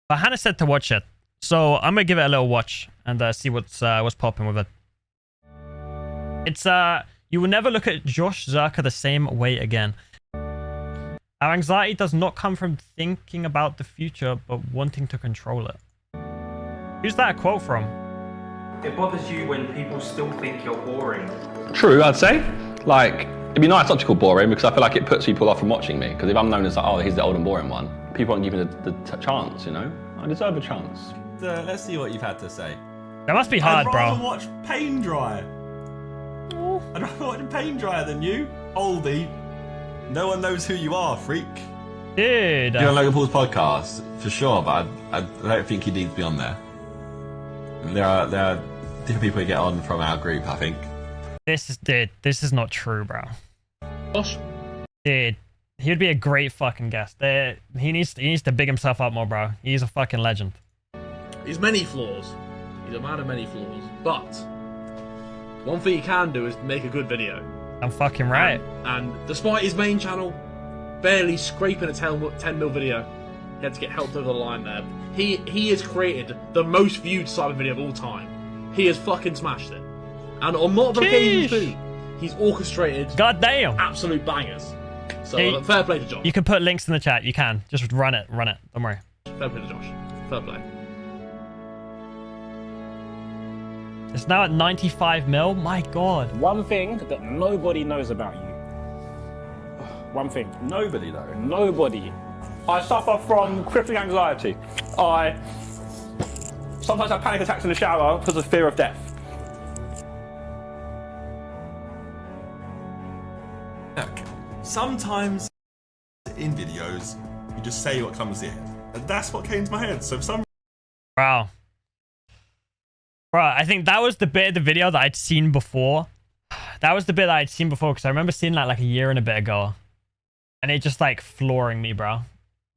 But Hannah said to watch it, so I'm gonna give it a little watch and see what's popping with it. It's you will never look at Josh Zerkaa the same way again. Our anxiety does not come from thinking about the future, but wanting to control it. Who's that a quote from? It bothers you when people still think you're boring. True, I'd say. Like, it'd be nice not to call boring because I feel like it puts people off from watching me. Because if I'm known as like, oh, he's the old and boring one, people aren't giving the chance, you know? I deserve a chance. Let's see what you've had to say. That must be hard, bro. I'd rather watch paint dry. I'd rather watch paint dry than you, oldie. No one knows who you are, freak. Dude. You're on Logan Paul's podcast, for sure, but I don't think he needs to be on there. There are different people who get on from our group, I think. This is not true, bro. Josh? Dude, he would be a great fucking guest. He needs to big himself up more, bro. He's a fucking legend. He's many flaws. He's a man of many flaws. But one thing he can do is make a good video. I'm fucking right. And despite his main channel barely scraping a 10 mil video, he had to get helped over the line there. He has created the most viewed Sidemen video of all time. He has fucking smashed it. And on multiple occasions too, he's orchestrated absolute bangers. So hey, fair play to Josh. You can put links in the chat. You can. Just run it. Don't worry. Fair play to Josh. Fair play. It's now at 95 mil. My God. One thing that nobody knows about you. One thing. Nobody though. Nobody. I suffer from crippling anxiety. I sometimes have panic attacks in the shower because of fear of death. Look, sometimes in videos, you just say what comes in. And that's what came to my head. So some... Wow. Bro, I think that was the bit of the video that I'd seen before. That was the bit that I'd seen before because I remember seeing that like a year and a bit ago. And it just like flooring me, bro.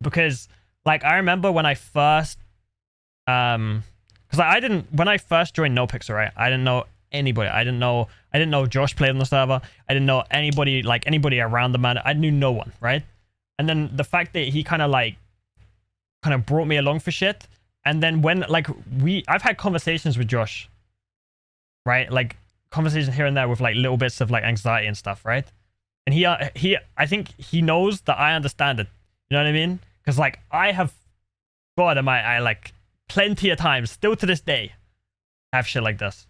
Because like I remember when I first because when I first joined Nopixel, right? I didn't know anybody. I didn't know Josh played on the server. I didn't know anybody around the man. I knew no one, right? And then the fact that he kind of brought me along for shit. And then when like I've had conversations with Josh, right? Like conversations here and there with like little bits of like anxiety and stuff, right? And I think he knows that I understand it. You know what I mean? Because like I have, God, I like plenty of times still to this day have shit like this.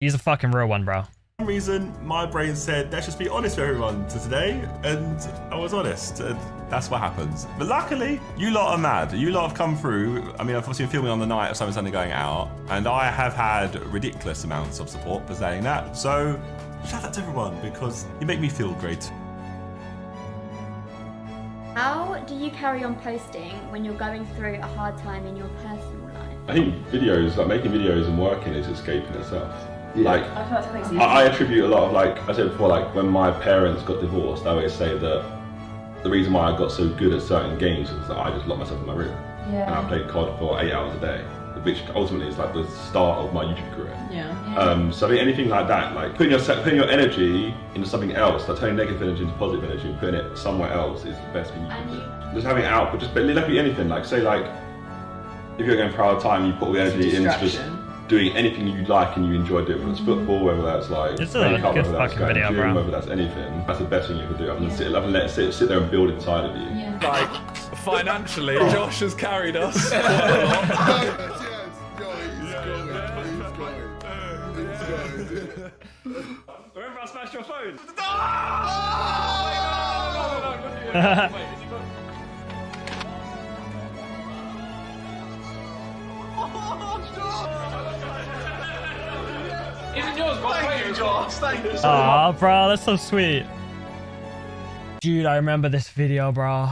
He's a fucking real one, bro. For some reason, my brain said, let's just be honest with everyone today. And I was honest. And that's what happens. But luckily, you lot are mad. You lot have come through. I mean, I've obviously been filming on the night of Simon Sunday going out. And I have had ridiculous amounts of support for saying that. So shout out to everyone because you make me feel great. How do you carry on posting when you're going through a hard time in your personal life? I think videos, like making videos and working is escaping itself. Yeah. Like, I attribute a lot of, like I said before, like when my parents got divorced, I always say that the reason why I got so good at certain games was that I just locked myself in my room. Yeah. And I played COD for 8 hours a day, which ultimately is like the start of my YouTube career. Yeah. So I think anything like that, like putting your energy into something else, like turning negative energy into positive energy and putting it somewhere else is the best thing you can do. Just having it out, but it could be anything. Like say like, if you're going for a hard time, you put all the energy into just doing anything you like and you enjoy doing, whether it's football, whether that's like this is a good fucking video, bro. Whether that's anything, that's the best thing you can do. I'm gonna let it sit there and build inside of you. Yeah. Like financially, Josh has carried us. Remember I smashed your phone? Isn't yours? Thank you, Josh. Thank you so much. Aw, bro, that's so sweet. Dude, I remember this video, bro.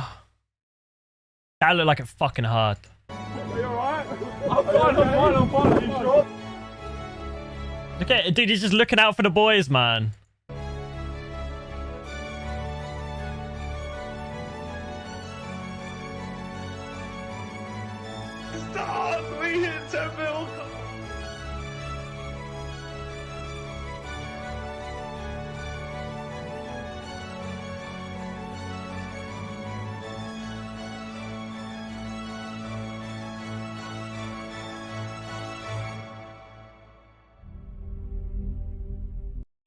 That looked like it fucking hurt. Are you alright? I'm fine, you sure? Look at it, dude, he's just looking out for the boys, man. Stop! We hit 10 mil!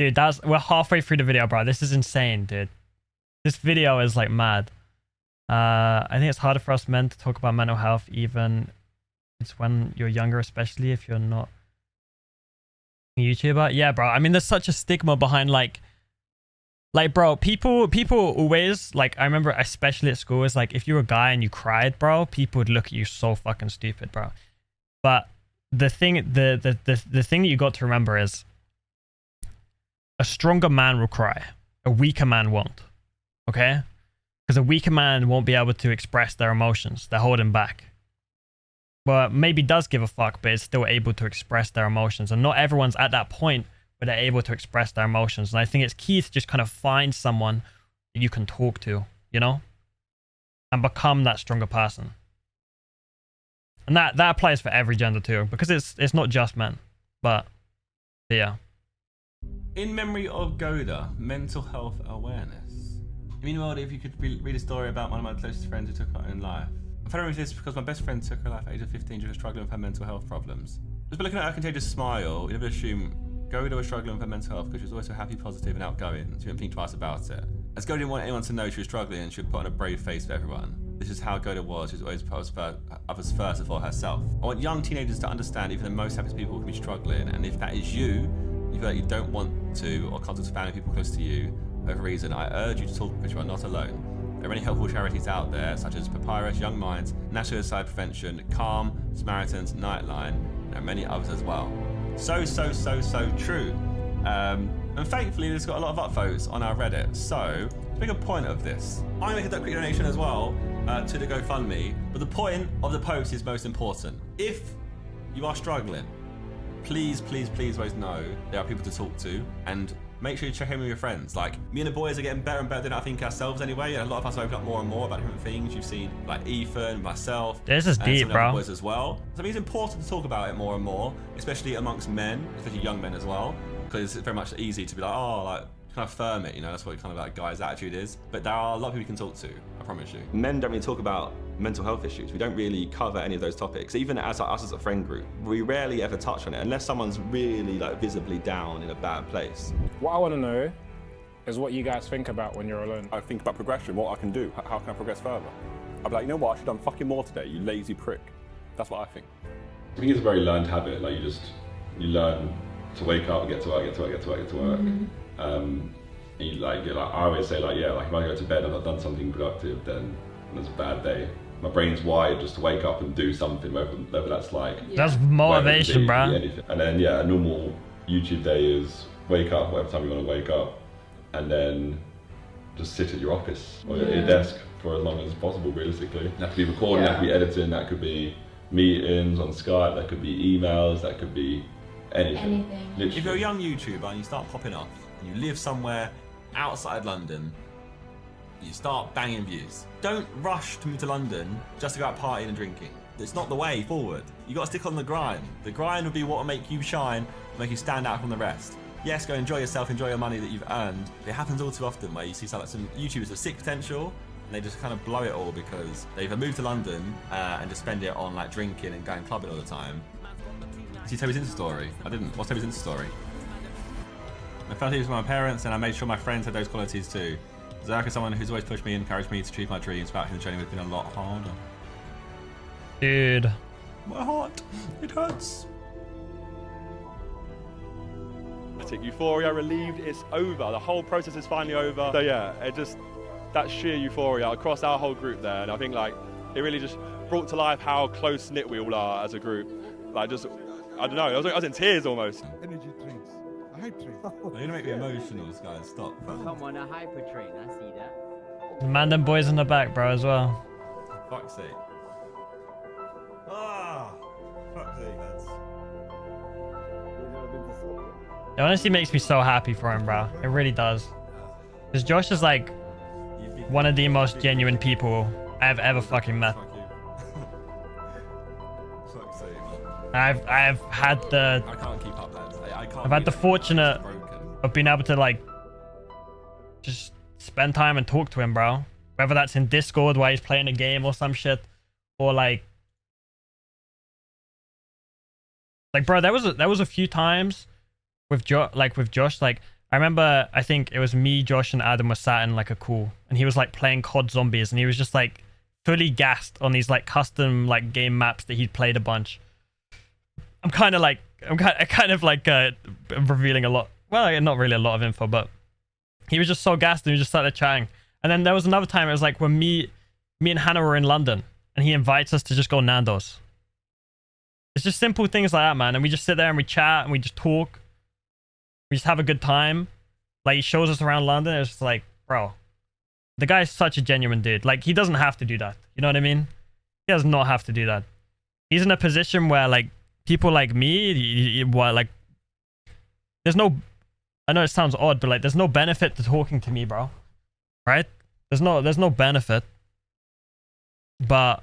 Dude, we're halfway through the video, bro. This is insane, dude. This video is like mad. I think it's harder for us men to talk about mental health, even it's when you're younger, especially if you're not a YouTuber. Yeah, bro. I mean, there's such a stigma behind like bro, people always like, I remember especially at school, is like if you were a guy and you cried, bro, people would look at you so fucking stupid, bro. But the thing the thing that you got to remember is a stronger man will cry, a weaker man won't. Okay? Because a weaker man won't be able to express their emotions. They're holding back. Well, maybe does give a fuck, but is still able to express their emotions. And not everyone's at that point where they're able to express their emotions. And I think it's key to just kind of find someone that you can talk to, you know? And become that stronger person. And that applies for every gender too, because it's not just men. But yeah. In memory of Goda, mental health awareness. Meanwhile, if you could read a story about one of my closest friends who took her own life. I'm following this because my best friend took her life at the age of 15 due to struggling with her mental health problems. Just by looking at her contagious smile, you never assume Goda was struggling with her mental health because she was always so happy, positive, and outgoing. She didn't think twice about it. As Goda didn't want anyone to know she was struggling, and she would put on a brave face for everyone. This is how Goda was. She was always put others first before herself. I want young teenagers to understand even the most happiest people can be struggling, and if that is you feel like you don't want to or can't talk to family people close to you, for whatever reason, I urge you to talk because you are not alone. There are many helpful charities out there, such as Papyrus, Young Minds, National Suicide Prevention, Calm, Samaritans, Nightline, and there are many others as well. So true. And thankfully, there's got a lot of upvotes on our Reddit. So, to make a point of this, I make a quick donation as well to the GoFundMe, but the point of the post is most important. If you are struggling, please always know there are people to talk to, and make sure you check in with your friends. Like, me and the boys are getting better and better than I think ourselves anyway. A lot of us open up more and more about different things. You've seen like Ethan, myself, this is deep, some bro. Boys as well. So I mean, it's important to talk about it more and more, especially amongst men, especially young men as well, because it's very much easy to be like, oh, like kind of firm it, you know, that's what kind of like guy's attitude is. But there are a lot of people you can talk to, I promise you. Men don't really talk about mental health issues. We don't really cover any of those topics. Even as us as a friend group, we rarely ever touch on it unless someone's really like visibly down in a bad place. What I want to know is what you guys think about when you're alone. I think about progression, what I can do, how can I progress further? I'd be like, you know what, I should have done fucking more today, you lazy prick. That's what I think. I think it's a very learned habit. Like you learn to wake up, get to work. Mm-hmm. And I always say like, yeah, like if I go to bed and I've done something productive, then it's a bad day. My brain's wired just to wake up and do something, whether that's like... That's motivation, bro. And then, yeah, a normal YouTube day is wake up, whatever time you want to wake up, and then just sit at your office or your desk for as long as possible, realistically. That could be recording, that could be editing, that could be meetings on Skype, that could be emails, that could be anything. If you're a young YouTuber and you start popping off, and you live somewhere outside London, you start banging views. Don't rush to move to London just to go out partying and drinking. It's not the way forward. You got to stick on the grind. The grind will be what will make you shine, make you stand out from the rest. Yes, go enjoy yourself, enjoy your money that you've earned. It happens all too often where you see some YouTubers with sick potential and they just kind of blow it all because they either move to London and just spend it on like drinking and going clubbing all the time. See Toby's Insta story? I didn't. What's Toby's Insta story? I felt it was my parents and I made sure my friends had those qualities too. Zerkaa is someone who's always pushed me and encouraged me to achieve my dreams, but the journey has been a lot harder. Dude. My heart, it hurts. Euphoria relieved, it's over. The whole process is finally over. So yeah, that sheer euphoria across our whole group there, and I think like it really just brought to life how close knit we all are as a group. Like just, I don't know, I was in tears almost. Energy drinks. Hype train. You're gonna make me emotional, guys. Stop. Come on, a hyper train. I see that. Mandem boys in the back, bro, as well. For fuck's sake. Ah, fuck's sake, that's. It honestly makes me so happy for him, bro. It really does. Because Josh is like one of the most genuine people I've ever fucking met. Fuck's sake, man. I've had the. I can't keep up, lads. I've had the fortunate of being able to like just spend time and talk to him, bro. Whether that's in Discord while he's playing a game or some shit, or like bro, there was a few times with Josh, like I remember, I think it was me, Josh, and Adam were sat in like a call, and he was like playing COD Zombies, and he was just like fully gassed on these like custom like game maps that he'd played a bunch. I'm kind of revealing a lot. Well, not really a lot of info, but he was just so gassed, and he just started chatting. And then there was another time, it was like when me and Hannah were in London, and he invites us to just go Nando's. It's just simple things like that, man. And we just sit there and we chat and we just talk. We just have a good time. Like, he shows us around London. It's just like, bro, the guy's such a genuine dude. Like, he doesn't have to do that. You know what I mean? He does not have to do that. He's in a position where, like, people like me, like, there's no, I know it sounds odd, but like, there's no benefit to talking to me, bro. Right? There's no benefit. But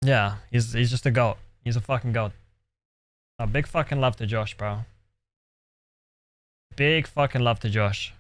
yeah, he's just a goat. He's a fucking goat. A big fucking love to Josh, bro. Big fucking love to Josh.